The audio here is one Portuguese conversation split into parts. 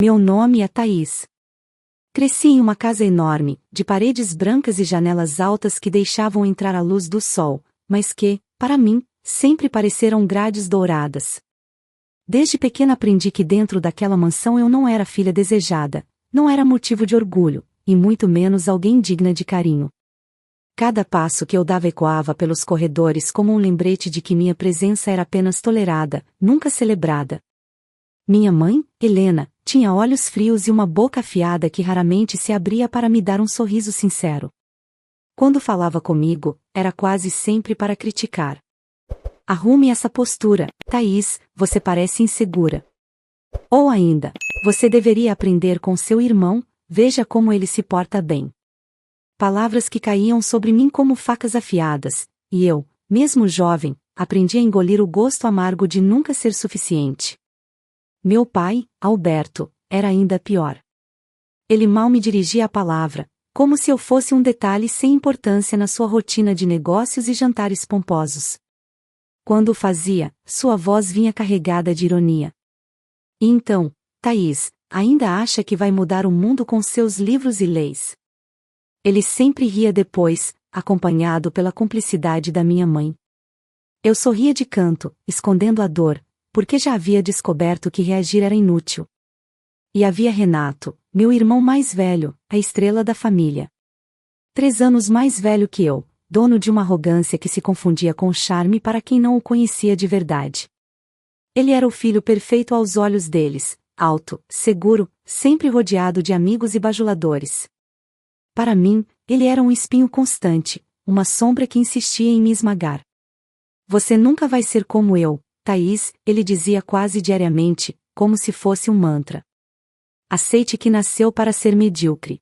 Meu nome é Thaís. Cresci em uma casa enorme, de paredes brancas e janelas altas que deixavam entrar a luz do sol, mas que, para mim, sempre pareceram grades douradas. Desde pequena aprendi que dentro daquela mansão eu não era filha desejada, não era motivo de orgulho, e muito menos alguém digna de carinho. Cada passo que eu dava ecoava pelos corredores como um lembrete de que minha presença era apenas tolerada, nunca celebrada. Minha mãe, Helena, tinha olhos frios e uma boca afiada que raramente se abria para me dar um sorriso sincero. Quando falava comigo, era quase sempre para criticar. Arrume essa postura, Thaís, você parece insegura. Ou ainda, você deveria aprender com seu irmão, veja como ele se porta bem. Palavras que caíam sobre mim como facas afiadas, e eu, mesmo jovem, aprendi a engolir o gosto amargo de nunca ser suficiente. Meu pai, Alberto, era ainda pior. Ele mal me dirigia a palavra, como se eu fosse um detalhe sem importância na sua rotina de negócios e jantares pomposos. Quando o fazia, sua voz vinha carregada de ironia. E então, Thaís, ainda acha que vai mudar o mundo com seus livros e leis? Ele sempre ria depois, acompanhado pela cumplicidade da minha mãe. Eu sorria de canto, escondendo a dor, porque já havia descoberto que reagir era inútil. E havia Renato, meu irmão mais velho, a estrela da família. 3 anos mais velho que eu, dono de uma arrogância que se confundia com charme para quem não o conhecia de verdade. Ele era o filho perfeito aos olhos deles, alto, seguro, sempre rodeado de amigos e bajuladores. Para mim, ele era um espinho constante, uma sombra que insistia em me esmagar. Você nunca vai ser como eu, Thaís, ele dizia quase diariamente, como se fosse um mantra. Aceite que nasceu para ser medíocre.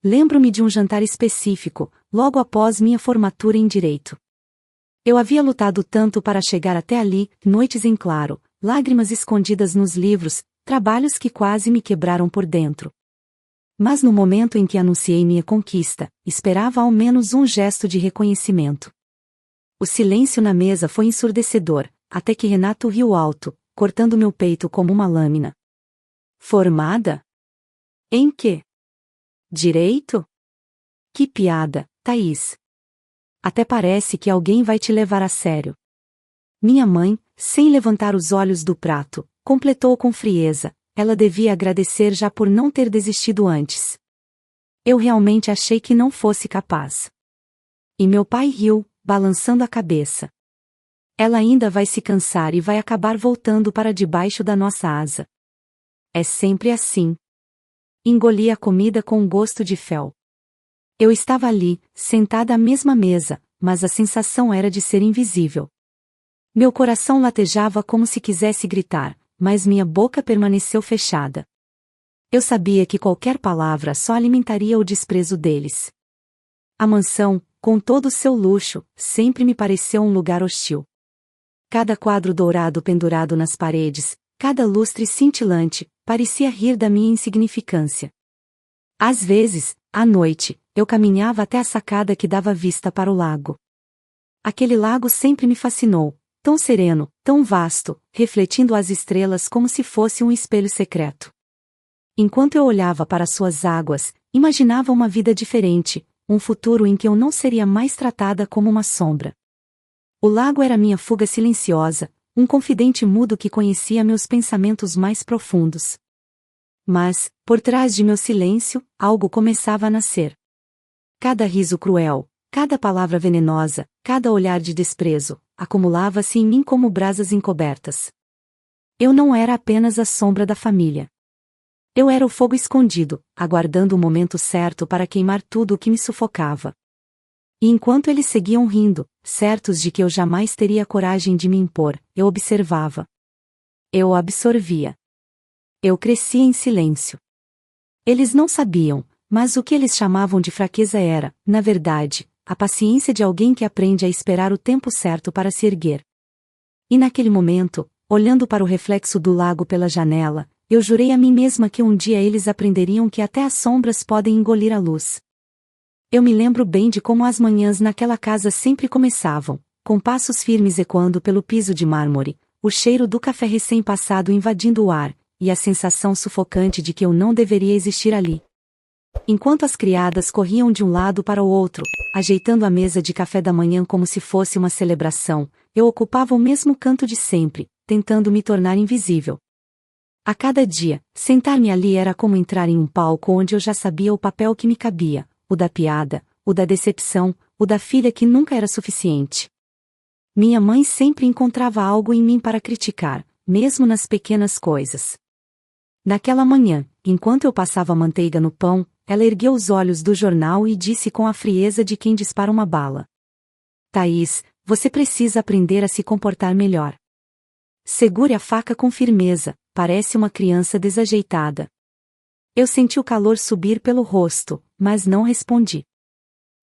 Lembro-me de um jantar específico, logo após minha formatura em Direito. Eu havia lutado tanto para chegar até ali, noites em claro, lágrimas escondidas nos livros, trabalhos que quase me quebraram por dentro. Mas no momento em que anunciei minha conquista, esperava ao menos um gesto de reconhecimento. O silêncio na mesa foi ensurdecedor, até que Renato riu alto, cortando meu peito como uma lâmina. Formada? Em quê? Direito? Que piada, Thaís. Até parece que alguém vai te levar a sério. Minha mãe, sem levantar os olhos do prato, completou com frieza, ela devia agradecer já por não ter desistido antes. Eu realmente achei que não fosse capaz. E meu pai riu, balançando a cabeça. Ela ainda vai se cansar e vai acabar voltando para debaixo da nossa asa. É sempre assim. Engoli a comida com gosto de fel. Eu estava ali, sentada à mesma mesa, mas a sensação era de ser invisível. Meu coração latejava como se quisesse gritar, mas minha boca permaneceu fechada. Eu sabia que qualquer palavra só alimentaria o desprezo deles. A mansão, com todo o seu luxo, sempre me pareceu um lugar hostil. Cada quadro dourado pendurado nas paredes, cada lustre cintilante, parecia rir da minha insignificância. Às vezes, à noite, eu caminhava até a sacada que dava vista para o lago. Aquele lago sempre me fascinou, tão sereno, tão vasto, refletindo as estrelas como se fosse um espelho secreto. Enquanto eu olhava para suas águas, imaginava uma vida diferente, um futuro em que eu não seria mais tratada como uma sombra. O lago era minha fuga silenciosa, um confidente mudo que conhecia meus pensamentos mais profundos. Mas, por trás de meu silêncio, algo começava a nascer. Cada riso cruel, cada palavra venenosa, cada olhar de desprezo, acumulava-se em mim como brasas encobertas. Eu não era apenas a sombra da família. Eu era o fogo escondido, aguardando o momento certo para queimar tudo o que me sufocava. E enquanto eles seguiam rindo, certos de que eu jamais teria coragem de me impor, eu observava. Eu o absorvia. Eu crescia em silêncio. Eles não sabiam, mas o que eles chamavam de fraqueza era, na verdade, a paciência de alguém que aprende a esperar o tempo certo para se erguer. E naquele momento, olhando para o reflexo do lago pela janela, eu jurei a mim mesma que um dia eles aprenderiam que até as sombras podem engolir a luz. Eu me lembro bem de como as manhãs naquela casa sempre começavam, com passos firmes ecoando pelo piso de mármore, o cheiro do café recém-passado invadindo o ar, e a sensação sufocante de que eu não deveria existir ali. Enquanto as criadas corriam de um lado para o outro, ajeitando a mesa de café da manhã como se fosse uma celebração, eu ocupava o mesmo canto de sempre, tentando me tornar invisível. A cada dia, sentar-me ali era como entrar em um palco onde eu já sabia o papel que me cabia, o da piada, o da decepção, o da filha que nunca era suficiente. Minha mãe sempre encontrava algo em mim para criticar, mesmo nas pequenas coisas. Naquela manhã, enquanto eu passava manteiga no pão, ela ergueu os olhos do jornal e disse com a frieza de quem dispara uma bala: Thaís, você precisa aprender a se comportar melhor. Segure a faca com firmeza, parece uma criança desajeitada. Eu senti o calor subir pelo rosto, mas não respondi.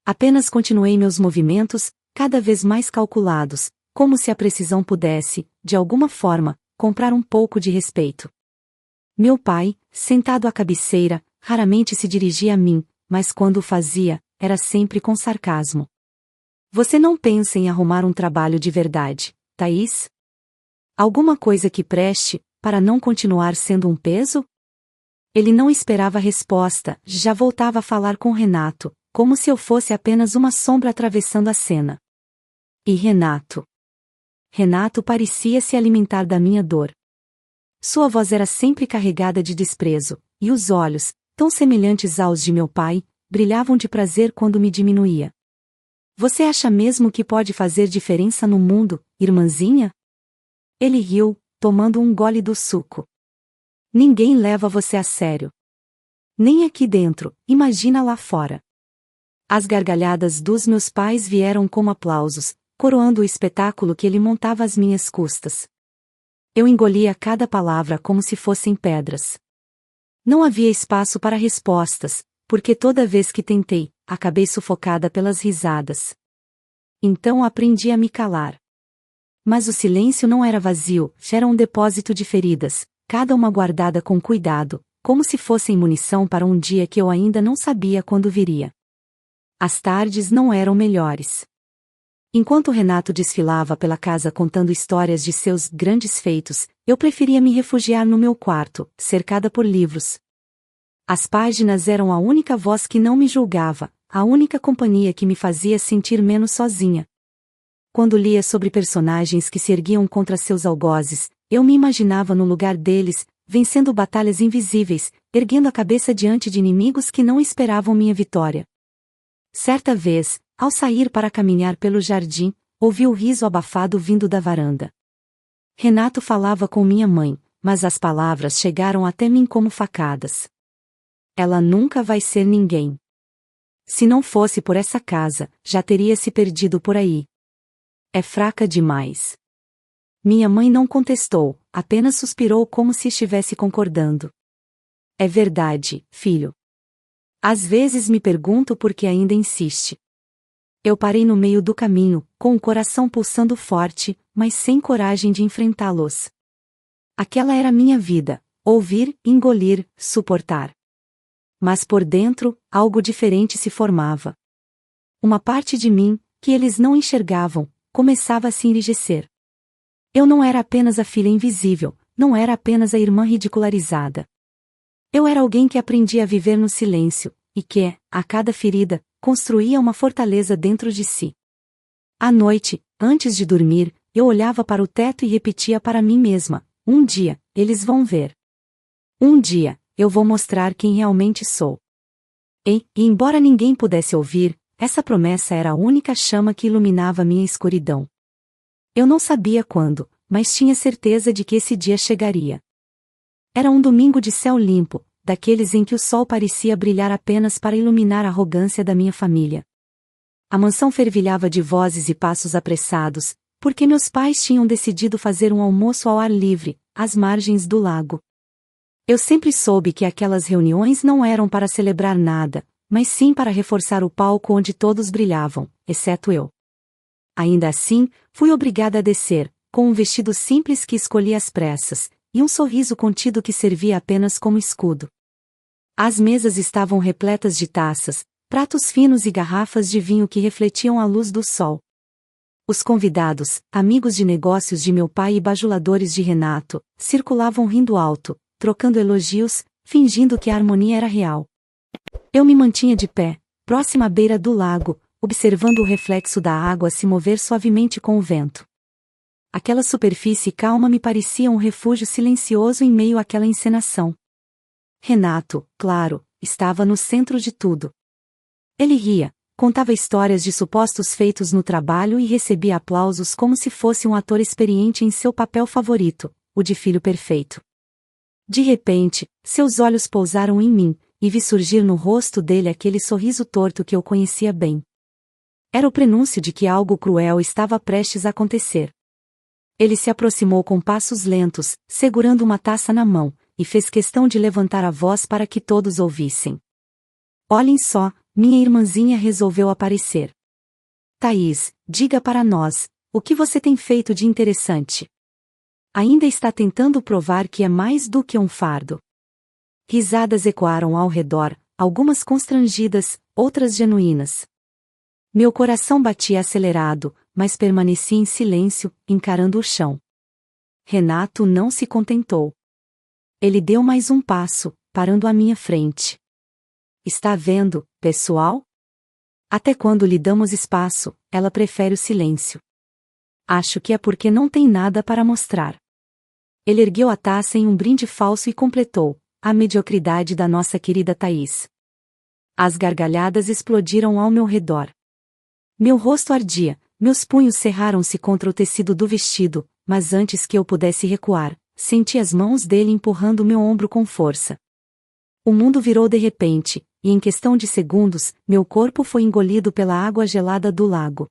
Apenas continuei meus movimentos, cada vez mais calculados, como se a precisão pudesse, de alguma forma, comprar um pouco de respeito. Meu pai, sentado à cabeceira, raramente se dirigia a mim, mas quando o fazia, era sempre com sarcasmo. Você não pensa em arrumar um trabalho de verdade, Thaís? Alguma coisa que preste, para não continuar sendo um peso? Ele não esperava a resposta, já voltava a falar com Renato, como se eu fosse apenas uma sombra atravessando a cena. E Renato? Renato parecia se alimentar da minha dor. Sua voz era sempre carregada de desprezo, e os olhos, tão semelhantes aos de meu pai, brilhavam de prazer quando me diminuía. Você acha mesmo que pode fazer diferença no mundo, irmãzinha? Ele riu, tomando um gole do suco. Ninguém leva você a sério. Nem aqui dentro, imagina lá fora. As gargalhadas dos meus pais vieram como aplausos, coroando o espetáculo que ele montava às minhas custas. Eu engolia cada palavra como se fossem pedras. Não havia espaço para respostas, porque toda vez que tentei, acabei sufocada pelas risadas. Então aprendi a me calar. Mas o silêncio não era vazio, era um depósito de feridas, cada uma guardada com cuidado, como se fossem munição para um dia que eu ainda não sabia quando viria. As tardes não eram melhores. Enquanto Renato desfilava pela casa contando histórias de seus grandes feitos, eu preferia me refugiar no meu quarto, cercada por livros. As páginas eram a única voz que não me julgava, a única companhia que me fazia sentir menos sozinha. Quando lia sobre personagens que se erguiam contra seus algozes, eu me imaginava no lugar deles, vencendo batalhas invisíveis, erguendo a cabeça diante de inimigos que não esperavam minha vitória. Certa vez, ao sair para caminhar pelo jardim, ouvi o riso abafado vindo da varanda. Renato falava com minha mãe, mas as palavras chegaram até mim como facadas. Ela nunca vai ser ninguém. Se não fosse por essa casa, já teria se perdido por aí. É fraca demais. Minha mãe não contestou, apenas suspirou como se estivesse concordando. É verdade, filho. Às vezes me pergunto por que ainda insiste. Eu parei no meio do caminho, com o coração pulsando forte, mas sem coragem de enfrentá-los. Aquela era minha vida, ouvir, engolir, suportar. Mas por dentro, algo diferente se formava. Uma parte de mim, que eles não enxergavam, começava a se enrijecer. Eu não era apenas a filha invisível, não era apenas a irmã ridicularizada. Eu era alguém que aprendia a viver no silêncio, e que, a cada ferida, construía uma fortaleza dentro de si. À noite, antes de dormir, eu olhava para o teto e repetia para mim mesma: um dia, eles vão ver. Um dia, eu vou mostrar quem realmente sou. E embora ninguém pudesse ouvir, essa promessa era a única chama que iluminava minha escuridão. Eu não sabia quando, mas tinha certeza de que esse dia chegaria. Era um domingo de céu limpo, daqueles em que o sol parecia brilhar apenas para iluminar a arrogância da minha família. A mansão fervilhava de vozes e passos apressados, porque meus pais tinham decidido fazer um almoço ao ar livre, às margens do lago. Eu sempre soube que aquelas reuniões não eram para celebrar nada, mas sim para reforçar o palco onde todos brilhavam, exceto eu. Ainda assim, fui obrigada a descer, com um vestido simples que escolhi às pressas, e um sorriso contido que servia apenas como escudo. As mesas estavam repletas de taças, pratos finos e garrafas de vinho que refletiam a luz do sol. Os convidados, amigos de negócios de meu pai e bajuladores de Renato, circulavam rindo alto, trocando elogios, fingindo que a harmonia era real. Eu me mantinha de pé, próxima à beira do lago, observando o reflexo da água se mover suavemente com o vento. Aquela superfície calma me parecia um refúgio silencioso em meio àquela encenação. Renato, claro, estava no centro de tudo. Ele ria, contava histórias de supostos feitos no trabalho e recebia aplausos como se fosse um ator experiente em seu papel favorito, o de filho perfeito. De repente, seus olhos pousaram em mim, e vi surgir no rosto dele aquele sorriso torto que eu conhecia bem. Era o prenúncio de que algo cruel estava prestes a acontecer. Ele se aproximou com passos lentos, segurando uma taça na mão, e fez questão de levantar a voz para que todos ouvissem. Olhem só, minha irmãzinha resolveu aparecer. Thaís, diga para nós, o que você tem feito de interessante? Ainda está tentando provar que é mais do que um fardo. Risadas ecoaram ao redor, algumas constrangidas, outras genuínas. Meu coração batia acelerado, mas permaneci em silêncio, encarando o chão. Renato não se contentou. Ele deu mais um passo, parando à minha frente. Está vendo, pessoal? Até quando lhe damos espaço, ela prefere o silêncio. Acho que é porque não tem nada para mostrar. Ele ergueu a taça em um brinde falso e completou: a mediocridade da nossa querida Thaís. As gargalhadas explodiram ao meu redor. Meu rosto ardia, meus punhos cerraram-se contra o tecido do vestido, mas antes que eu pudesse recuar, senti as mãos dele empurrando meu ombro com força. O mundo virou de repente, e em questão de segundos, meu corpo foi engolido pela água gelada do lago.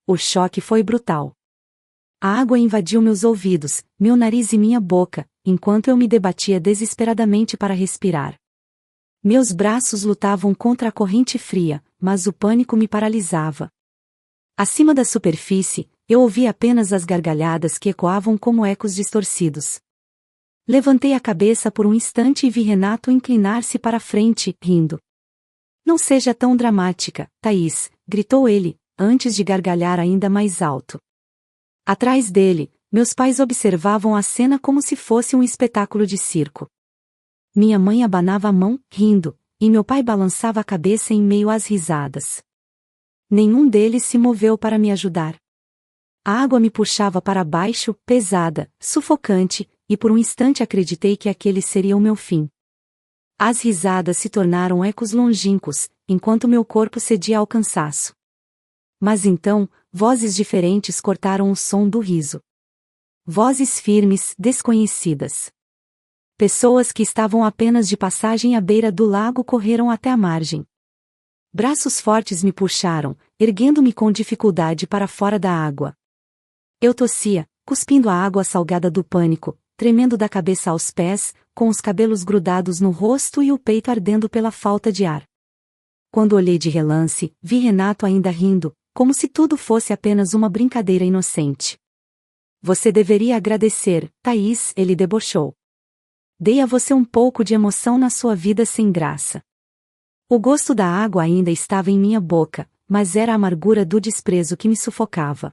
O choque foi brutal. A água invadiu meus ouvidos, meu nariz e minha boca, enquanto eu me debatia desesperadamente para respirar. Meus braços lutavam contra a corrente fria, mas o pânico me paralisava. Acima da superfície, eu ouvi apenas as gargalhadas que ecoavam como ecos distorcidos. Levantei a cabeça por um instante e vi Renato inclinar-se para a frente, rindo. Não seja tão dramática, Thaís, gritou ele, antes de gargalhar ainda mais alto. Atrás dele, meus pais observavam a cena como se fosse um espetáculo de circo. Minha mãe abanava a mão, rindo, e meu pai balançava a cabeça em meio às risadas. Nenhum deles se moveu para me ajudar. A água me puxava para baixo, pesada, sufocante, e por um instante acreditei que aquele seria o meu fim. As risadas se tornaram ecos longínquos, enquanto meu corpo cedia ao cansaço. Mas então, vozes diferentes cortaram o som do riso. Vozes firmes, desconhecidas. Pessoas que estavam apenas de passagem à beira do lago correram até a margem. Braços fortes me puxaram, erguendo-me com dificuldade para fora da água. Eu tossia, cuspindo a água salgada do pânico, tremendo da cabeça aos pés, com os cabelos grudados no rosto e o peito ardendo pela falta de ar. Quando olhei de relance, vi Renato ainda rindo, como se tudo fosse apenas uma brincadeira inocente. Você deveria agradecer, Thaís, ele debochou. Dei a você um pouco de emoção na sua vida sem graça. O gosto da água ainda estava em minha boca, mas era a amargura do desprezo que me sufocava.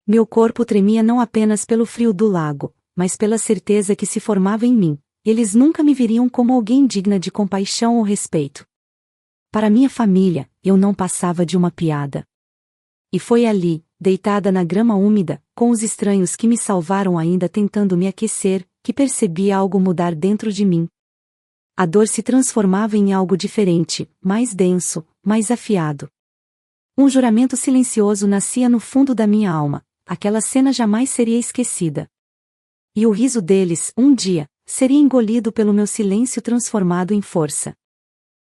Meu corpo tremia não apenas pelo frio do lago, mas pela certeza que se formava em mim. Eles nunca me viriam como alguém digna de compaixão ou respeito. Para minha família, eu não passava de uma piada. E foi ali, deitada na grama úmida, com os estranhos que me salvaram ainda tentando me aquecer, que percebi algo mudar dentro de mim. A dor se transformava em algo diferente, mais denso, mais afiado. Um juramento silencioso nascia no fundo da minha alma: aquela cena jamais seria esquecida. E o riso deles, um dia, seria engolido pelo meu silêncio transformado em força.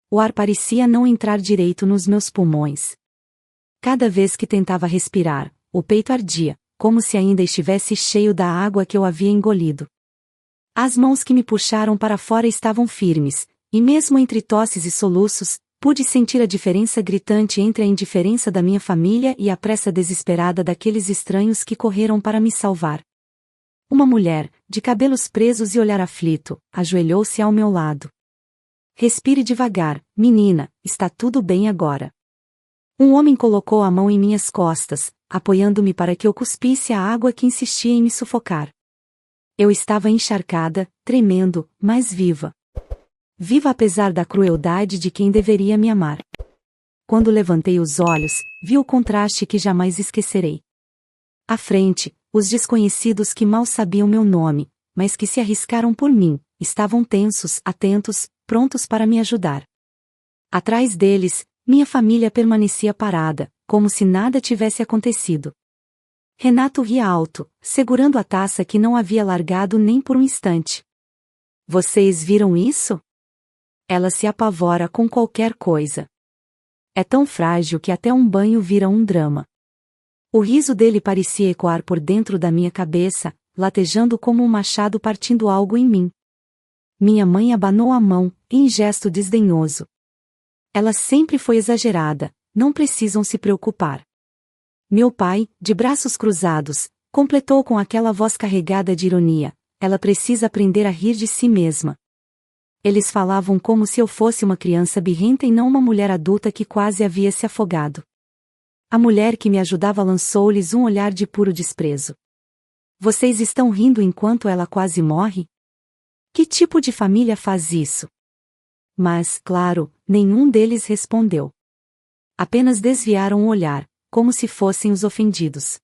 O ar parecia não entrar direito nos meus pulmões. Cada vez que tentava respirar, o peito ardia, como se ainda estivesse cheio da água que eu havia engolido. As mãos que me puxaram para fora estavam firmes, e mesmo entre tosses e soluços, pude sentir a diferença gritante entre a indiferença da minha família e a pressa desesperada daqueles estranhos que correram para me salvar. Uma mulher, de cabelos presos e olhar aflito, ajoelhou-se ao meu lado. Respire devagar, menina, está tudo bem agora. Um homem colocou a mão em minhas costas, apoiando-me para que eu cuspisse a água que insistia em me sufocar. Eu estava encharcada, tremendo, mas viva. Viva apesar da crueldade de quem deveria me amar. Quando levantei os olhos, vi o contraste que jamais esquecerei. À frente, os desconhecidos que mal sabiam meu nome, mas que se arriscaram por mim, estavam tensos, atentos, prontos para me ajudar. Atrás deles, minha família permanecia parada, como se nada tivesse acontecido. Renato ria alto, segurando a taça que não havia largado nem por um instante. Vocês viram isso? Ela se apavora com qualquer coisa. É tão frágil que até um banho vira um drama. O riso dele parecia ecoar por dentro da minha cabeça, latejando como um machado partindo algo em mim. Minha mãe abanou a mão, em gesto desdenhoso. Ela sempre foi exagerada, não precisam se preocupar. Meu pai, de braços cruzados, completou com aquela voz carregada de ironia: ela precisa aprender a rir de si mesma. Eles falavam como se eu fosse uma criança birrenta e não uma mulher adulta que quase havia se afogado. A mulher que me ajudava lançou-lhes um olhar de puro desprezo. Vocês estão rindo enquanto ela quase morre? Que tipo de família faz isso? Mas, claro, nenhum deles respondeu. Apenas desviaram o olhar, como se fossem os ofendidos.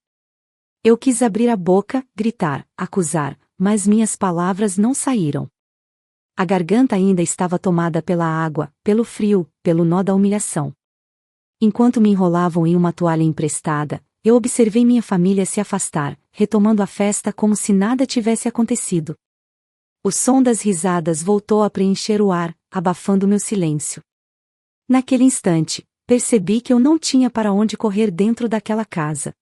Eu quis abrir a boca, gritar, acusar, mas minhas palavras não saíram. A garganta ainda estava tomada pela água, pelo frio, pelo nó da humilhação. Enquanto me enrolavam em uma toalha emprestada, eu observei minha família se afastar, retomando a festa como se nada tivesse acontecido. O som das risadas voltou a preencher o ar, abafando meu silêncio. Naquele instante, percebi que eu não tinha para onde correr dentro daquela casa.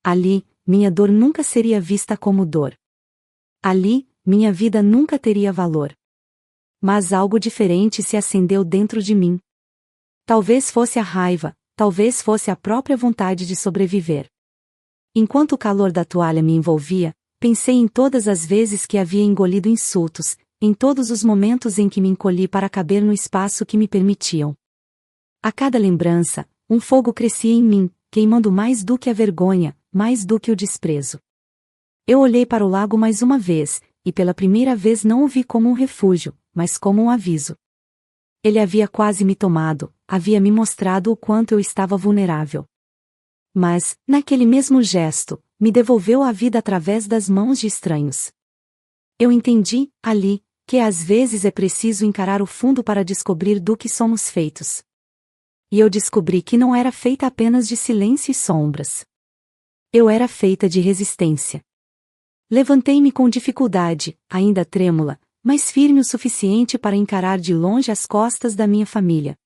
Ali, minha dor nunca seria vista como dor. Ali, minha vida nunca teria valor. Mas algo diferente se acendeu dentro de mim. Talvez fosse a raiva, talvez fosse a própria vontade de sobreviver. Enquanto o calor da toalha me envolvia, pensei em todas as vezes que havia engolido insultos, em todos os momentos em que me encolhi para caber no espaço que me permitiam. A cada lembrança, um fogo crescia em mim, queimando mais do que a vergonha, mais do que o desprezo. Eu olhei para o lago mais uma vez, e pela primeira vez não o vi como um refúgio, mas como um aviso. Ele havia quase me tomado, havia me mostrado o quanto eu estava vulnerável. Mas, naquele mesmo gesto, me devolveu a vida através das mãos de estranhos. Eu entendi, ali, que às vezes é preciso encarar o fundo para descobrir do que somos feitos. E eu descobri que não era feita apenas de silêncio e sombras. Eu era feita de resistência. Levantei-me com dificuldade, ainda trêmula, mas firme o suficiente para encarar de longe as costas da minha família.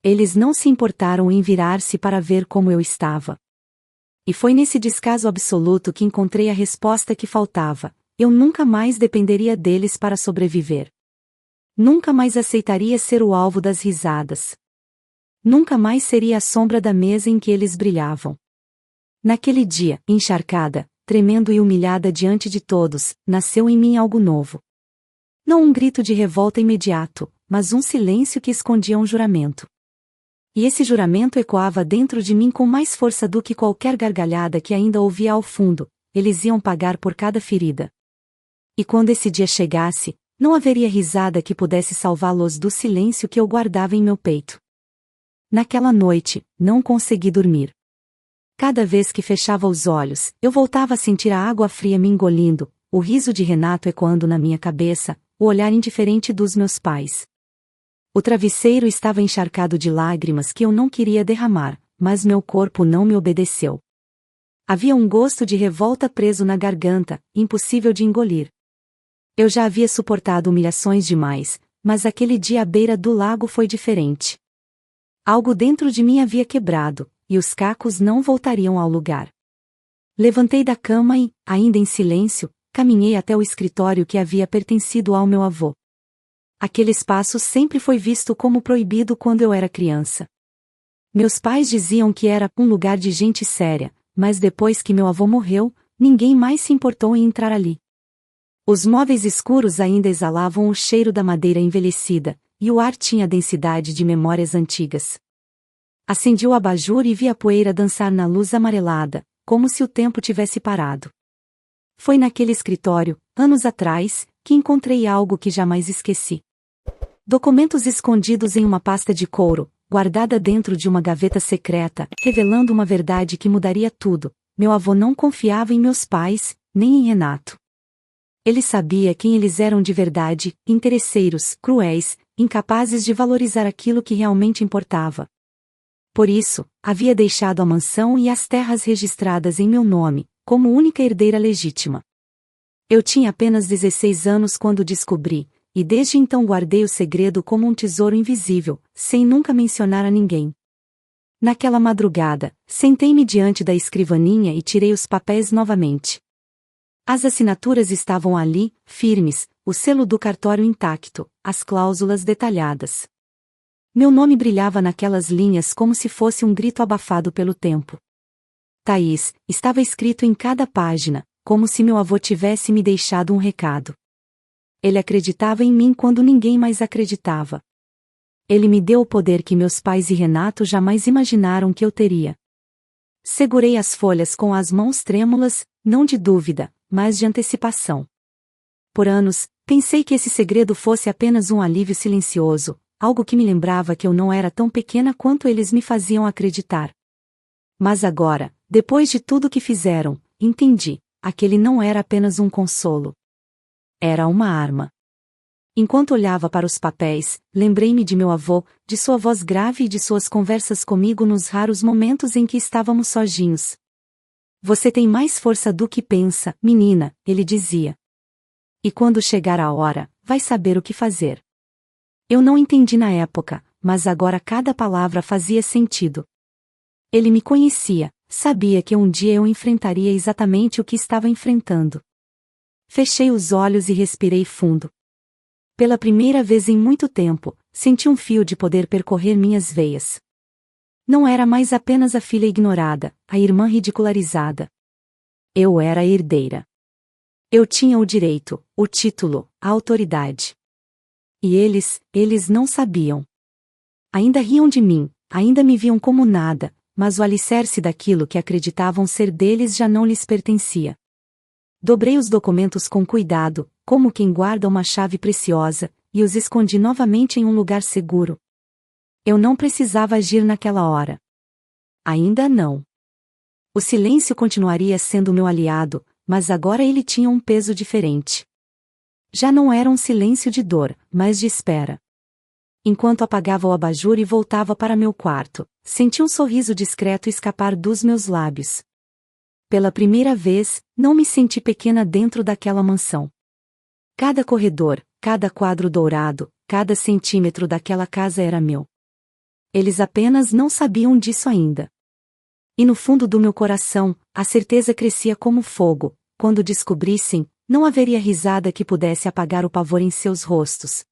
Eles não se importaram em virar-se para ver como eu estava. E foi nesse descaso absoluto que encontrei a resposta que faltava: eu nunca mais dependeria deles para sobreviver. Nunca mais aceitaria ser o alvo das risadas. Nunca mais seria a sombra da mesa em que eles brilhavam. Naquele dia, encharcada, tremendo e humilhada diante de todos, nasceu em mim algo novo. Não um grito de revolta imediato, mas um silêncio que escondia um juramento. E esse juramento ecoava dentro de mim com mais força do que qualquer gargalhada que ainda ouvia ao fundo: eles iam pagar por cada ferida. E quando esse dia chegasse, não haveria risada que pudesse salvá-los do silêncio que eu guardava em meu peito. Naquela noite, não consegui dormir. Cada vez que fechava os olhos, eu voltava a sentir a água fria me engolindo, o riso de Renato ecoando na minha cabeça, o olhar indiferente dos meus pais. O travesseiro estava encharcado de lágrimas que eu não queria derramar, mas meu corpo não me obedeceu. Havia um gosto de revolta preso na garganta, impossível de engolir. Eu já havia suportado humilhações demais, mas aquele dia à beira do lago foi diferente. Algo dentro de mim havia quebrado, e os cacos não voltariam ao lugar. Levantei da cama e, ainda em silêncio, caminhei até o escritório que havia pertencido ao meu avô. Aquele espaço sempre foi visto como proibido quando eu era criança. Meus pais diziam que era um lugar de gente séria, mas depois que meu avô morreu, ninguém mais se importou em entrar ali. Os móveis escuros ainda exalavam o cheiro da madeira envelhecida, e o ar tinha a densidade de memórias antigas. Acendi o abajur e vi a poeira dançar na luz amarelada, como se o tempo tivesse parado. Foi naquele escritório, anos atrás, que encontrei algo que jamais esqueci. Documentos escondidos em uma pasta de couro, guardada dentro de uma gaveta secreta, revelando uma verdade que mudaria tudo. Meu avô não confiava em meus pais, nem em Renato. Ele sabia quem eles eram de verdade, interesseiros, cruéis, incapazes de valorizar aquilo que realmente importava. Por isso, havia deixado a mansão e as terras registradas em meu nome, como única herdeira legítima. Eu tinha apenas 16 anos quando descobri, e desde então guardei o segredo como um tesouro invisível, sem nunca mencionar a ninguém. Naquela madrugada, sentei-me diante da escrivaninha e tirei os papéis novamente. As assinaturas estavam ali, firmes, o selo do cartório intacto, as cláusulas detalhadas. Meu nome brilhava naquelas linhas como se fosse um grito abafado pelo tempo. Thaís, estava escrito em cada página, como se meu avô tivesse me deixado um recado. Ele acreditava em mim quando ninguém mais acreditava. Ele me deu o poder que meus pais e Renato jamais imaginaram que eu teria. Segurei as folhas com as mãos trêmulas, não de dúvida, mas de antecipação. Por anos, pensei que esse segredo fosse apenas um alívio silencioso, algo que me lembrava que eu não era tão pequena quanto eles me faziam acreditar. Mas agora, depois de tudo que fizeram, entendi, aquele não era apenas um consolo. Era uma arma. Enquanto olhava para os papéis, lembrei-me de meu avô, de sua voz grave e de suas conversas comigo nos raros momentos em que estávamos sozinhos. Você tem mais força do que pensa, menina, ele dizia. E quando chegar a hora, vai saber o que fazer. Eu não entendi na época, mas agora cada palavra fazia sentido. Ele me conhecia, sabia que um dia eu enfrentaria exatamente o que estava enfrentando. Fechei os olhos e respirei fundo. Pela primeira vez em muito tempo, senti um fio de poder percorrer minhas veias. Não era mais apenas a filha ignorada, a irmã ridicularizada. Eu era a herdeira. Eu tinha o direito, o título, a autoridade. E eles não sabiam. Ainda riam de mim, ainda me viam como nada, mas o alicerce daquilo que acreditavam ser deles já não lhes pertencia. Dobrei os documentos com cuidado, como quem guarda uma chave preciosa, e os escondi novamente em um lugar seguro. Eu não precisava agir naquela hora. Ainda não. O silêncio continuaria sendo meu aliado, mas agora ele tinha um peso diferente. Já não era um silêncio de dor, mas de espera. Enquanto apagava o abajur e voltava para meu quarto, senti um sorriso discreto escapar dos meus lábios. Pela primeira vez, não me senti pequena dentro daquela mansão. Cada corredor, cada quadro dourado, cada centímetro daquela casa era meu. Eles apenas não sabiam disso ainda. E no fundo do meu coração, a certeza crescia como fogo. Quando descobrissem, não haveria risada que pudesse apagar o pavor em seus rostos.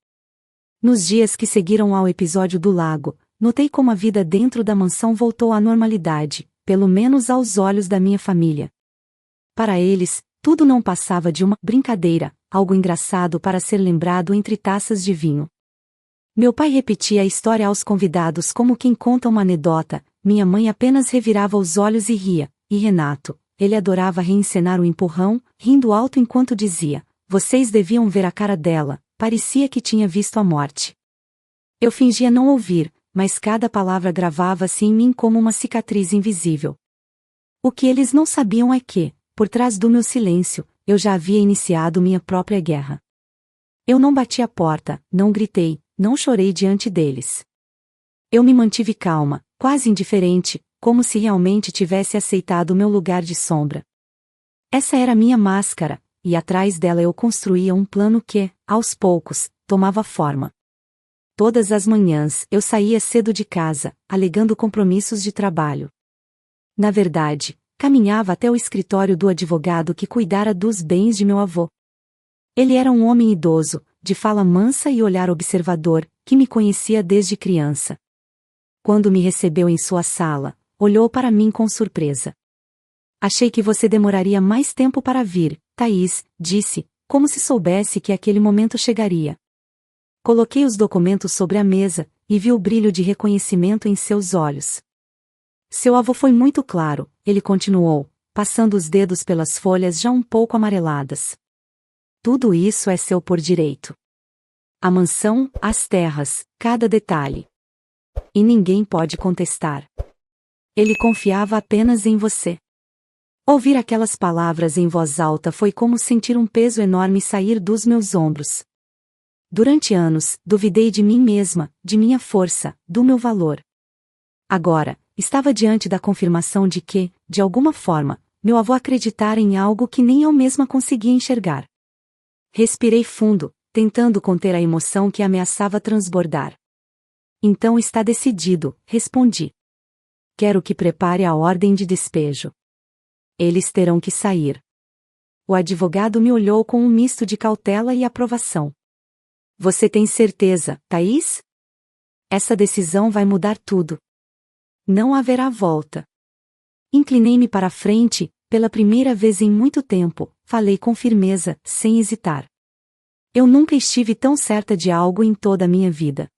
Nos dias que seguiram ao episódio do lago, notei como a vida dentro da mansão voltou à normalidade, pelo menos aos olhos da minha família. Para eles, tudo não passava de uma brincadeira, algo engraçado para ser lembrado entre taças de vinho. Meu pai repetia a história aos convidados como quem conta uma anedota, minha mãe apenas revirava os olhos e ria, e Renato, ele adorava reencenar o empurrão, rindo alto enquanto dizia, vocês deviam ver a cara dela, parecia que tinha visto a morte. Eu fingia não ouvir, mas cada palavra gravava-se em mim como uma cicatriz invisível. O que eles não sabiam é que, por trás do meu silêncio, eu já havia iniciado minha própria guerra. Eu não bati a porta, não gritei, não chorei diante deles. Eu me mantive calma, quase indiferente, como se realmente tivesse aceitado meu lugar de sombra. Essa era minha máscara, e atrás dela eu construía um plano que, aos poucos, tomava forma. Todas as manhãs eu saía cedo de casa, alegando compromissos de trabalho. Na verdade, caminhava até o escritório do advogado que cuidara dos bens de meu avô. Ele era um homem idoso, de fala mansa e olhar observador, que me conhecia desde criança. Quando me recebeu em sua sala, olhou para mim com surpresa. Achei que você demoraria mais tempo para vir, Thaís, disse, como se soubesse que aquele momento chegaria. Coloquei os documentos sobre a mesa, e vi o brilho de reconhecimento em seus olhos. Seu avô foi muito claro, ele continuou, passando os dedos pelas folhas já um pouco amareladas. Tudo isso é seu por direito. A mansão, as terras, cada detalhe. E ninguém pode contestar. Ele confiava apenas em você. Ouvir aquelas palavras em voz alta foi como sentir um peso enorme sair dos meus ombros. Durante anos, duvidei de mim mesma, de minha força, do meu valor. Agora, estava diante da confirmação de que, de alguma forma, meu avô acreditara em algo que nem eu mesma conseguia enxergar. Respirei fundo, tentando conter a emoção que ameaçava transbordar. Então está decidido, respondi. Quero que prepare a ordem de despejo. Eles terão que sair. O advogado me olhou com um misto de cautela e aprovação. Você tem certeza, Thaís? Essa decisão vai mudar tudo. Não haverá volta. Inclinei-me para a frente, pela primeira vez em muito tempo, falei com firmeza, sem hesitar. Eu nunca estive tão certa de algo em toda a minha vida.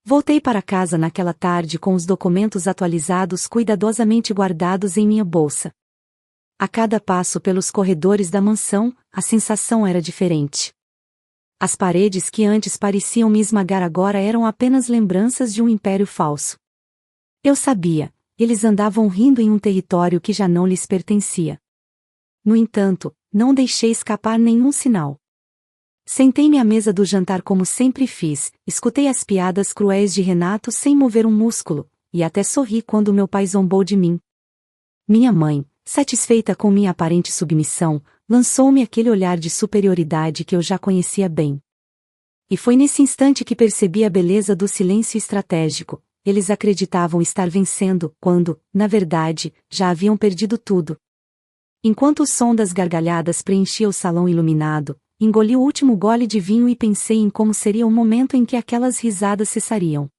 Voltei para casa naquela tarde com os documentos atualizados cuidadosamente guardados em minha bolsa. A cada passo pelos corredores da mansão, a sensação era diferente. As paredes que antes pareciam me esmagar agora eram apenas lembranças de um império falso. Eu sabia, eles andavam rindo em um território que já não lhes pertencia. No entanto, não deixei escapar nenhum sinal. Sentei-me à mesa do jantar como sempre fiz, escutei as piadas cruéis de Renato sem mover um músculo, e até sorri quando meu pai zombou de mim. Minha mãe, satisfeita com minha aparente submissão, lançou-me aquele olhar de superioridade que eu já conhecia bem. E foi nesse instante que percebi a beleza do silêncio estratégico. Eles acreditavam estar vencendo, quando, na verdade, já haviam perdido tudo. Enquanto o som das gargalhadas preenchia o salão iluminado, engoli o último gole de vinho e pensei em como seria o momento em que aquelas risadas cessariam.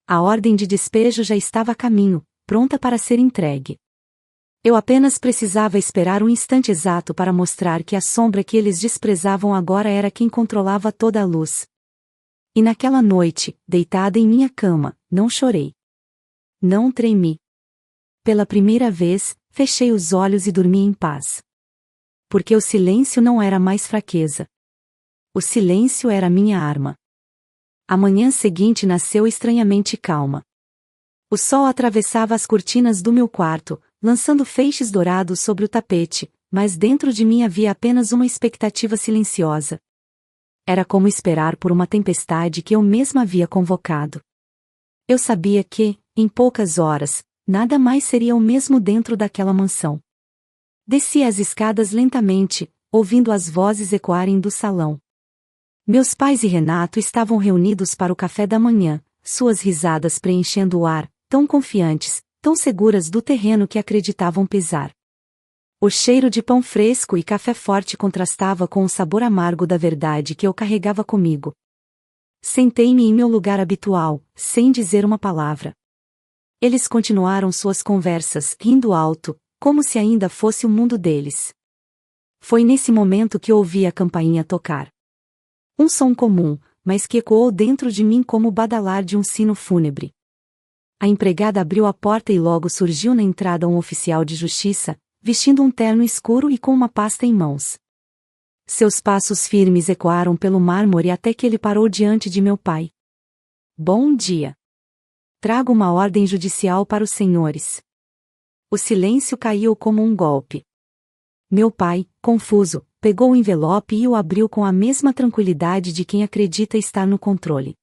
A ordem de despejo já estava a caminho, pronta para ser entregue. Eu apenas precisava esperar um instante exato para mostrar que a sombra que eles desprezavam agora era quem controlava toda a luz. E naquela noite, deitada em minha cama, não chorei. Não tremi. Pela primeira vez, fechei os olhos e dormi em paz. Porque o silêncio não era mais fraqueza. O silêncio era minha arma. A manhã seguinte nasceu estranhamente calma. O sol atravessava as cortinas do meu quarto, lançando feixes dourados sobre o tapete, mas dentro de mim havia apenas uma expectativa silenciosa. Era como esperar por uma tempestade que eu mesma havia convocado. Eu sabia que, em poucas horas, nada mais seria o mesmo dentro daquela mansão. Desci as escadas lentamente, ouvindo as vozes ecoarem do salão. Meus pais e Renato estavam reunidos para o café da manhã, suas risadas preenchendo o ar, tão confiantes, tão seguras do terreno que acreditavam pisar. O cheiro de pão fresco e café forte contrastava com o sabor amargo da verdade que eu carregava comigo. Sentei-me em meu lugar habitual, sem dizer uma palavra. Eles continuaram suas conversas, rindo alto, como se ainda fosse o mundo deles. Foi nesse momento que ouvi a campainha tocar. Um som comum, mas que ecoou dentro de mim como o badalar de um sino fúnebre. A empregada abriu a porta e logo surgiu na entrada um oficial de justiça, vestindo um terno escuro e com uma pasta em mãos. Seus passos firmes ecoaram pelo mármore até que ele parou diante de meu pai. Bom dia. Trago uma ordem judicial para os senhores. O silêncio caiu como um golpe. Meu pai, confuso, pegou o envelope e o abriu com a mesma tranquilidade de quem acredita estar no controle.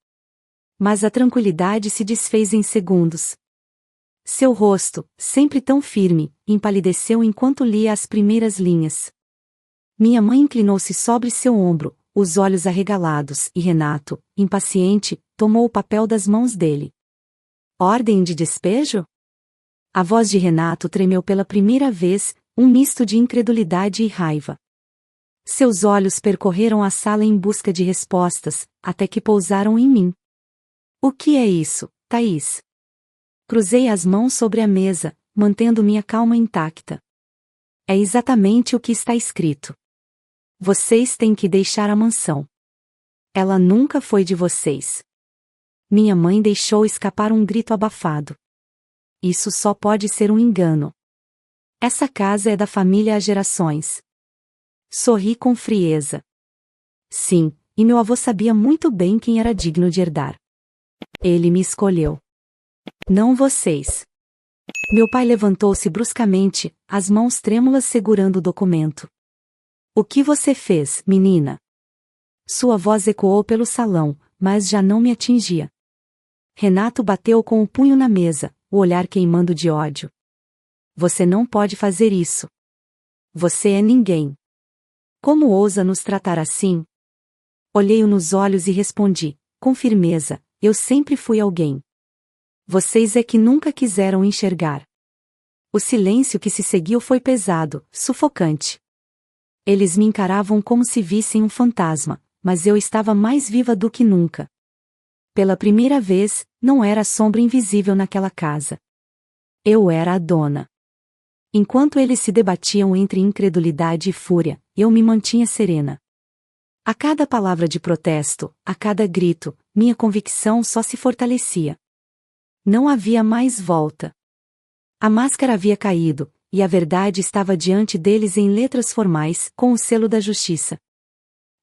Mas a tranquilidade se desfez em segundos. Seu rosto, sempre tão firme, empalideceu enquanto lia as primeiras linhas. Minha mãe inclinou-se sobre seu ombro, os olhos arregalados, e Renato, impaciente, tomou o papel das mãos dele. Ordem de despejo? A voz de Renato tremeu pela primeira vez, um misto de incredulidade e raiva. Seus olhos percorreram a sala em busca de respostas, até que pousaram em mim. O que é isso, Thaís? Cruzei as mãos sobre a mesa, mantendo minha calma intacta. É exatamente o que está escrito. Vocês têm que deixar a mansão. Ela nunca foi de vocês. Minha mãe deixou escapar um grito abafado. Isso só pode ser um engano. Essa casa é da família há gerações. Sorri com frieza. Sim, e meu avô sabia muito bem quem era digno de herdar. Ele me escolheu. Não vocês. Meu pai levantou-se bruscamente, as mãos trêmulas segurando o documento. O que você fez, menina? Sua voz ecoou pelo salão, mas já não me atingia. Renato bateu com o punho na mesa, o olhar queimando de ódio. Você não pode fazer isso. Você é ninguém. Como ousa nos tratar assim? Olhei-o nos olhos e respondi, com firmeza, eu sempre fui alguém. Vocês é que nunca quiseram enxergar. O silêncio que se seguiu foi pesado, sufocante. Eles me encaravam como se vissem um fantasma, mas eu estava mais viva do que nunca. Pela primeira vez, não era sombra invisível naquela casa. Eu era a dona. Enquanto eles se debatiam entre incredulidade e fúria, eu me mantinha serena. A cada palavra de protesto, a cada grito, minha convicção só se fortalecia. Não havia mais volta. A máscara havia caído, e a verdade estava diante deles em letras formais, com o selo da justiça.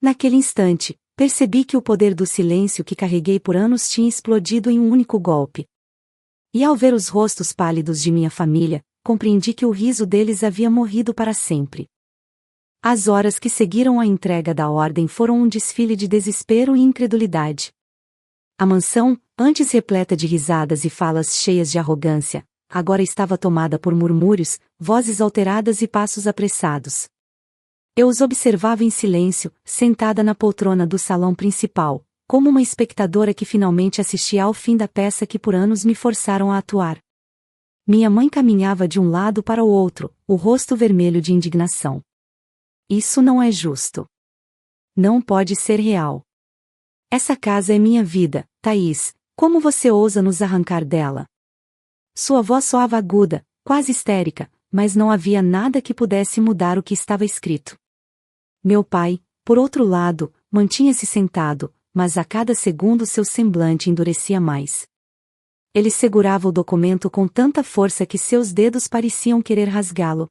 Naquele instante, percebi que o poder do silêncio que carreguei por anos tinha explodido em um único golpe. E ao ver os rostos pálidos de minha família, compreendi que o riso deles havia morrido para sempre. As horas que seguiram a entrega da ordem foram um desfile de desespero e incredulidade. A mansão, antes repleta de risadas e falas cheias de arrogância, agora estava tomada por murmúrios, vozes alteradas e passos apressados. Eu os observava em silêncio, sentada na poltrona do salão principal, como uma espectadora que finalmente assistia ao fim da peça que por anos me forçaram a atuar. Minha mãe caminhava de um lado para o outro, o rosto vermelho de indignação. Isso não é justo. Não pode ser real. Essa casa é minha vida, Thaís, como você ousa nos arrancar dela? Sua voz soava aguda, quase histérica, mas não havia nada que pudesse mudar o que estava escrito. Meu pai, por outro lado, mantinha-se sentado, mas a cada segundo seu semblante endurecia mais. Ele segurava o documento com tanta força que seus dedos pareciam querer rasgá-lo.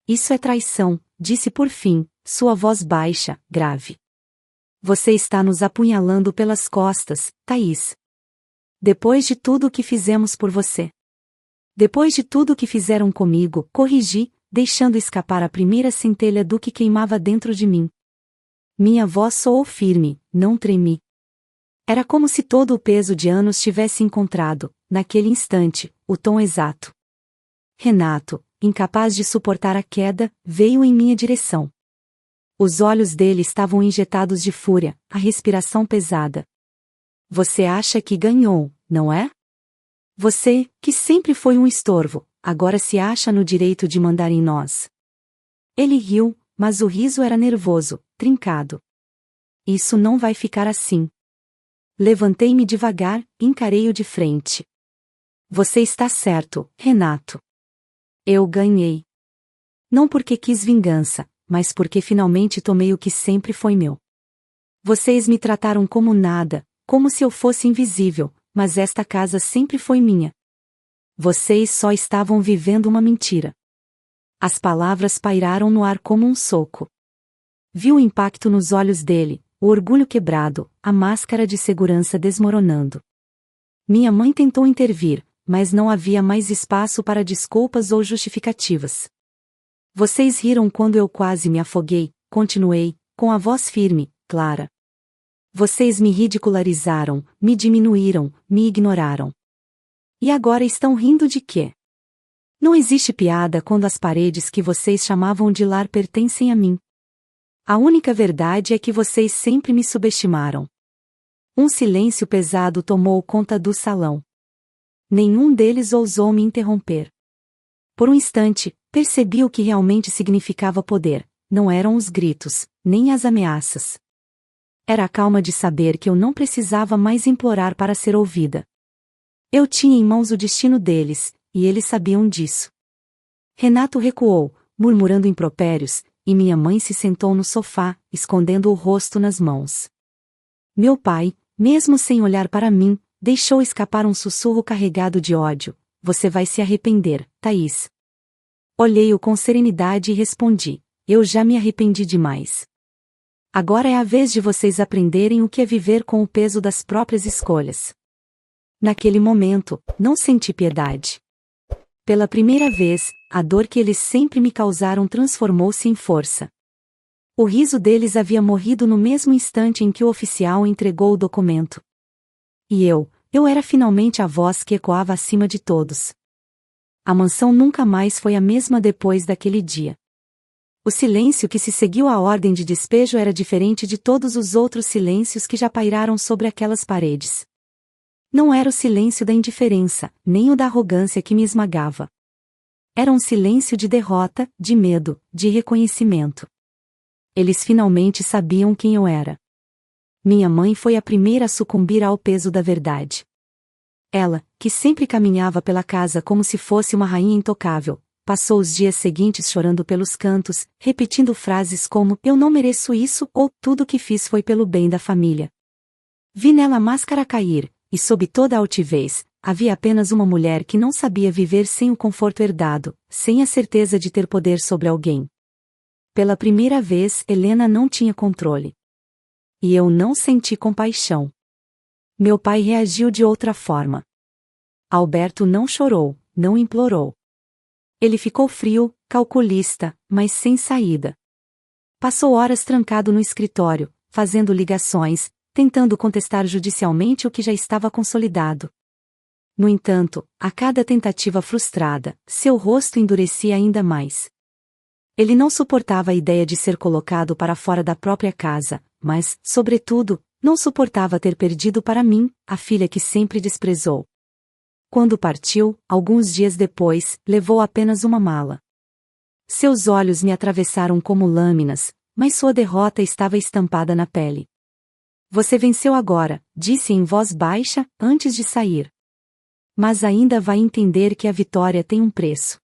Isso é traição, disse por fim, sua voz baixa, grave. Você está nos apunhalando pelas costas, Thaís. Depois de tudo o que fizemos por você. Depois de tudo o que fizeram comigo, corrigi, deixando escapar a primeira centelha do que queimava dentro de mim. Minha voz soou firme, não tremi. Era como se todo o peso de anos tivesse encontrado, naquele instante, o tom exato. Renato, incapaz de suportar a queda, veio em minha direção. Os olhos dele estavam injetados de fúria, a respiração pesada. Você acha que ganhou, não é? Você, que sempre foi um estorvo, agora se acha no direito de mandar em nós. Ele riu, mas o riso era nervoso, trincado. Isso não vai ficar assim. Levantei-me devagar, encarei-o de frente. Você está certo, Renato. Eu ganhei. Não porque quis vingança, mas porque finalmente tomei o que sempre foi meu. Vocês me trataram como nada, como se eu fosse invisível, mas esta casa sempre foi minha. Vocês só estavam vivendo uma mentira. As palavras pairaram no ar como um soco. Vi o impacto nos olhos dele, o orgulho quebrado, a máscara de segurança desmoronando. Minha mãe tentou intervir, mas não havia mais espaço para desculpas ou justificativas. Vocês riram quando eu quase me afoguei, continuei, com a voz firme, clara. Vocês me ridicularizaram, me diminuíram, me ignoraram. E agora estão rindo de quê? Não existe piada quando as paredes que vocês chamavam de lar pertencem a mim. A única verdade é que vocês sempre me subestimaram. Um silêncio pesado tomou conta do salão. Nenhum deles ousou me interromper. Por um instante, percebi o que realmente significava poder, não eram os gritos, nem as ameaças. Era a calma de saber que eu não precisava mais implorar para ser ouvida. Eu tinha em mãos o destino deles, e eles sabiam disso. Renato recuou, murmurando impropérios, e minha mãe se sentou no sofá, escondendo o rosto nas mãos. Meu pai, mesmo sem olhar para mim, deixou escapar um sussurro carregado de ódio. Você vai se arrepender, Thaís. Olhei-o com serenidade e respondi: eu já me arrependi demais. Agora é a vez de vocês aprenderem o que é viver com o peso das próprias escolhas. Naquele momento, não senti piedade. Pela primeira vez, a dor que eles sempre me causaram transformou-se em força. O riso deles havia morrido no mesmo instante em que o oficial entregou o documento. E eu era finalmente a voz que ecoava acima de todos. A mansão nunca mais foi a mesma depois daquele dia. O silêncio que se seguiu à ordem de despejo era diferente de todos os outros silêncios que já pairaram sobre aquelas paredes. Não era o silêncio da indiferença, nem o da arrogância que me esmagava. Era um silêncio de derrota, de medo, de reconhecimento. Eles finalmente sabiam quem eu era. Minha mãe foi a primeira a sucumbir ao peso da verdade. Ela, que sempre caminhava pela casa como se fosse uma rainha intocável, passou os dias seguintes chorando pelos cantos, repetindo frases como "eu não mereço isso" ou "tudo o que fiz foi pelo bem da família". Vi nela a máscara cair, e sob toda a altivez, havia apenas uma mulher que não sabia viver sem o conforto herdado, sem a certeza de ter poder sobre alguém. Pela primeira vez, Helena não tinha controle. E eu não senti compaixão. Meu pai reagiu de outra forma. Alberto não chorou, não implorou. Ele ficou frio, calculista, mas sem saída. Passou horas trancado no escritório, fazendo ligações, tentando contestar judicialmente o que já estava consolidado. No entanto, a cada tentativa frustrada, seu rosto endurecia ainda mais. Ele não suportava a ideia de ser colocado para fora da própria casa, mas, sobretudo, não suportava ter perdido para mim, a filha que sempre desprezou. Quando partiu, alguns dias depois, levou apenas uma mala. Seus olhos me atravessaram como lâminas, mas sua derrota estava estampada na pele. Você venceu agora, disse em voz baixa, antes de sair. Mas ainda vai entender que a vitória tem um preço.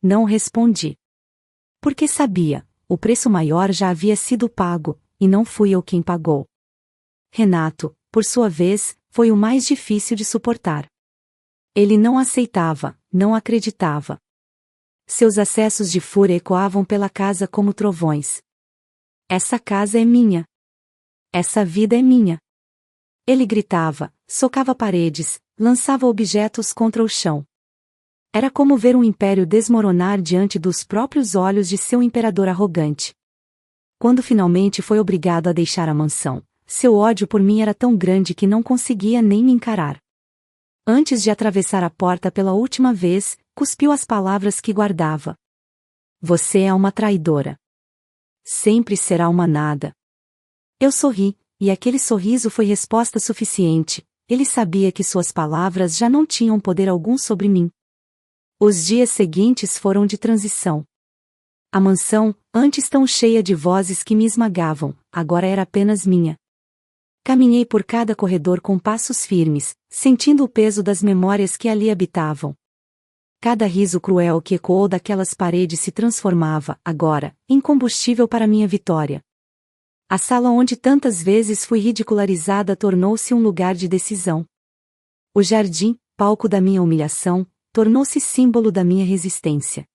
Não respondi. Porque sabia, o preço maior já havia sido pago, e não fui eu quem pagou. Renato, por sua vez, foi o mais difícil de suportar. Ele não aceitava, não acreditava. Seus acessos de fúria ecoavam pela casa como trovões. Essa casa é minha. Essa vida é minha. Ele gritava, socava paredes, lançava objetos contra o chão. Era como ver um império desmoronar diante dos próprios olhos de seu imperador arrogante. Quando finalmente foi obrigado a deixar a mansão, seu ódio por mim era tão grande que não conseguia nem me encarar. Antes de atravessar a porta pela última vez, cuspiu as palavras que guardava. Você é uma traidora. Sempre será uma nada. Eu sorri, e aquele sorriso foi resposta suficiente. Ele sabia que suas palavras já não tinham poder algum sobre mim. Os dias seguintes foram de transição. A mansão, antes tão cheia de vozes que me esmagavam, agora era apenas minha. Caminhei por cada corredor com passos firmes, sentindo o peso das memórias que ali habitavam. Cada riso cruel que ecoou daquelas paredes se transformava, agora, em combustível para minha vitória. A sala onde tantas vezes fui ridicularizada tornou-se um lugar de decisão. O jardim, palco da minha humilhação, tornou-se símbolo da minha resistência.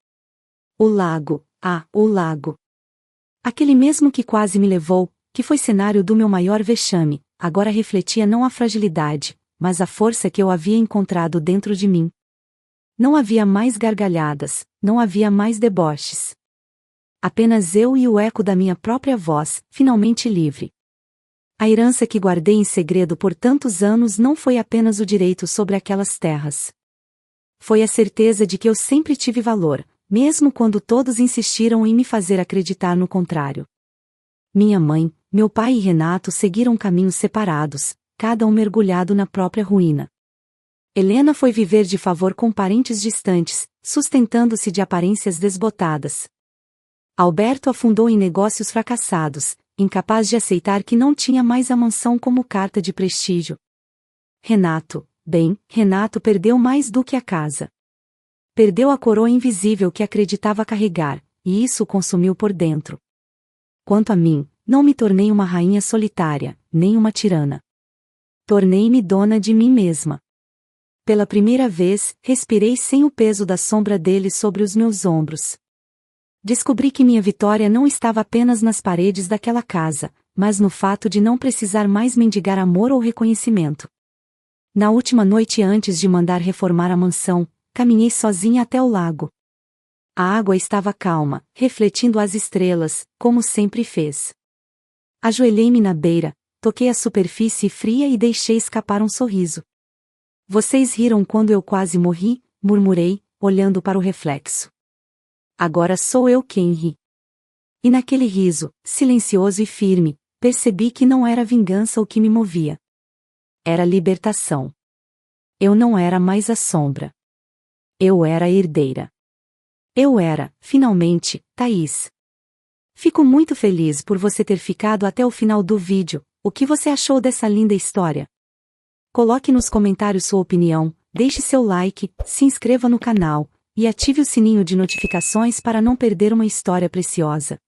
O lago, o lago. Aquele mesmo que quase me levou, que foi cenário do meu maior vexame, agora refletia não a fragilidade, mas a força que eu havia encontrado dentro de mim. Não havia mais gargalhadas, não havia mais deboches. Apenas eu e o eco da minha própria voz, finalmente livre. A herança que guardei em segredo por tantos anos não foi apenas o direito sobre aquelas terras. Foi a certeza de que eu sempre tive valor, mesmo quando todos insistiram em me fazer acreditar no contrário. Minha mãe, meu pai e Renato seguiram caminhos separados, cada um mergulhado na própria ruína. Helena foi viver de favor com parentes distantes, sustentando-se de aparências desbotadas. Alberto afundou em negócios fracassados, incapaz de aceitar que não tinha mais a mansão como carta de prestígio. Renato perdeu mais do que a casa. Perdeu a coroa invisível que acreditava carregar, e isso o consumiu por dentro. Quanto a mim, não me tornei uma rainha solitária, nem uma tirana. Tornei-me dona de mim mesma. Pela primeira vez, respirei sem o peso da sombra dele sobre os meus ombros. Descobri que minha vitória não estava apenas nas paredes daquela casa, mas no fato de não precisar mais mendigar amor ou reconhecimento. Na última noite antes de mandar reformar a mansão, caminhei sozinha até o lago. A água estava calma, refletindo as estrelas, como sempre fez. Ajoelhei-me na beira, toquei a superfície fria e deixei escapar um sorriso. Vocês riram quando eu quase morri, murmurei, olhando para o reflexo. Agora sou eu quem ri. E naquele riso, silencioso e firme, percebi que não era vingança o que me movia. Era libertação. Eu não era mais a sombra. Eu era a herdeira. Eu era, finalmente, Thaís. Fico muito feliz por você ter ficado até o final do vídeo. O que você achou dessa linda história? Coloque nos comentários sua opinião, deixe seu like, se inscreva no canal e ative o sininho de notificações para não perder uma história preciosa.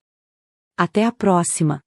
Até a próxima!